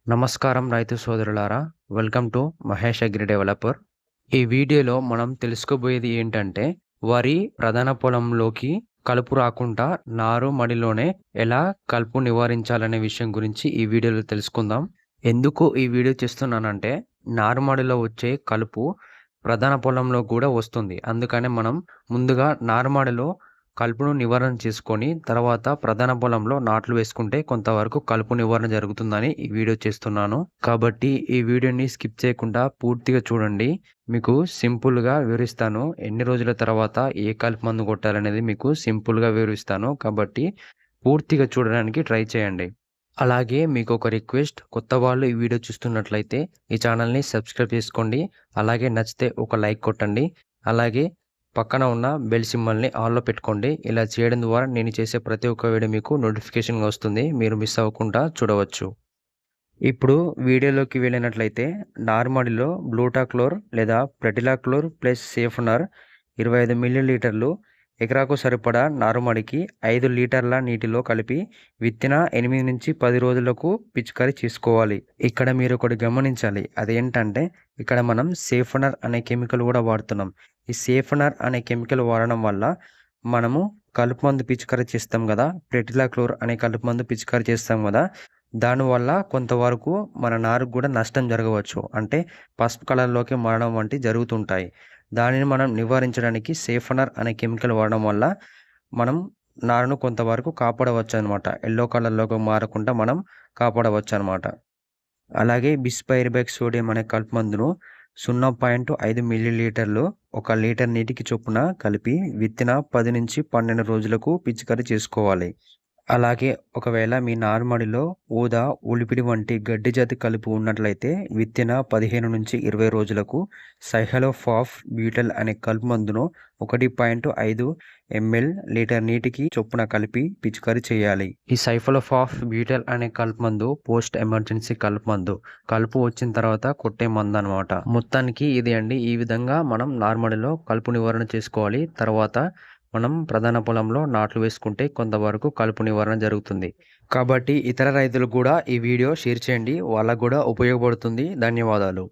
నమస్కారం రైతు సోదరులారా. Welcome to Mahesh agri developer. ఈ వీడియోలో మనం తెలుసుకోబోయేది ఏంటంటే, వరి ప్రధాన పొలంలోకి కలుపు రాకుండా నారుమడిలోనే ఎలా కలుపు నివారించాలనే విషయం గురించి ఈ వీడియోలో తెలుసుకుందాం. ఎందుకు ఈ వీడియో చేస్తున్నానంటే, నారుమడిలో వచ్చే కలుపు ప్రధాన పొలంలో కూడా వస్తుంది. అందుకనే మనం ముందుగా నారుమడిలో కలుపును నివారణ చేసుకొని తర్వాత ప్రధాన పొలంలో నాట్లు వేసుకుంటే కొంతవరకు కలుపు నివారణ జరుగుతుందని ఈ వీడియో చేస్తున్నాను. కాబట్టి ఈ వీడియోని స్కిప్ చేయకుండా పూర్తిగా చూడండి. మీకు సింపుల్‌గా వివరిస్తాను. ఎన్ని రోజుల తర్వాత ఏ కలుపు మందు కొట్టాలనేది మీకు సింపుల్‌గా వివరిస్తాను. కాబట్టి పూర్తిగా చూడడానికి ట్రై చేయండి. అలాగే మీకొక రిక్వెస్ట్, కొత్త వాళ్ళు ఈ వీడియో చూస్తున్నట్లయితే ఈ ఛానల్‌ని సబ్స్క్రైబ్ చేసుకోండి. అలాగే నచ్చితే ఒక లైక్ కొట్టండి. అలాగే పక్కన ఉన్న బెల్ సింబల్‌ని ఆన్‌లో పెట్టుకోండి. ఇలా చేయడం ద్వారా నేను చేసే ప్రతి ఒక్క వీడియో మీకు నోటిఫికేషన్‌గా వస్తుంది. మీరు మిస్ అవ్వకుండా చూడవచ్చు. ఇప్పుడు వీడియోలోకి వెళ్ళినట్లయితే, నారుమడిలో బ్లూటాక్లోర్ లేదా ప్రెటిలాక్లోర్ ప్లస్ సేఫ్‌నర్ 25 మిల్లీలీటర్లు ఎకరాకు సరిపడా నారుమడికి 5 లీటర్ల నీటిలో కలిపి విత్తిన 8-10 రోజులకు పిచికారీ చేసుకోవాలి. ఇక్కడ మీరొకటి గమనించాలి. అదేంటంటే, ఇక్కడ మనం సేఫ్‌నర్ అనే కెమికల్ కూడా వాడుతున్నాం. ఈ సేఫ్‌నర్ అనే కెమికల్ వాడడం వల్ల మనము కలుపు మందు పిచికారీ చేస్తాం కదా! ప్రెటిలాక్లోర్ అనే కలుపు మందు పిచికారీ చేస్తాం కదా! దానివల్ల కొంతవరకు మన నారుకు కూడా నష్టం జరగవచ్చు. అంటే పసుపు కలర్‌లోకి మారడం వంటివి జరుగుతుంటాయి. దానిని మనం నివారించడానికి సేఫ్‌నర్ అనే కెమికల్ వాడడం వల్ల మనం నారును కొంతవరకు కాపాడవచ్చనమాట. యెల్లో కలర్‌లోకి మారకుండా మనం కాపాడవచ్చనమాట. అలాగే బిస్పైరిబాక్ సోడియం అనే కలుపు మందును 0.5 మిల్లీలీటర్లు 1 లీటర్ నీటికి చొప్పున కలిపి విత్తిన 10-12 రోజులకు పిచికారీ చేసుకోవాలి. అలాగే ఒకవేళ మీ నారుమడిలో ఊదా, ఉలిపిడి వంటి గడ్డి జాతి కలుపు ఉన్నట్లయితే విత్తిన 15-20 రోజులకు సైహలోఫాస్ బ్యూటైల్ అనే కలుపు మందును 1.5 ml లీటర్ నీటికి చొప్పున కలిపి పిచికారీ చేయాలి. ఈ సైఫలోఫాస్ బ్యూటైల్ అనే కలుపు మందు పోస్ట్ ఎమర్జెన్సీ కలుపు మందు. కలుపు వచ్చిన తర్వాత కొట్టే మందు అనమాట. మొత్తానికి ఇది అండి. ఈ విధంగా మనం నారుమడిలో కలుపు నివారణ చేసుకోవాలి. తర్వాత మనం ప్రధాన పొలంలో నాట్లు వేసుకుంటే కొంతవరకు కలుపు నివారణ జరుగుతుంది. కాబట్టి ఇతర రైతులకు కూడా ఈ వీడియో షేర్ చేయండి. వాళ్ళకు కూడా ఉపయోగపడుతుంది. ధన్యవాదాలు.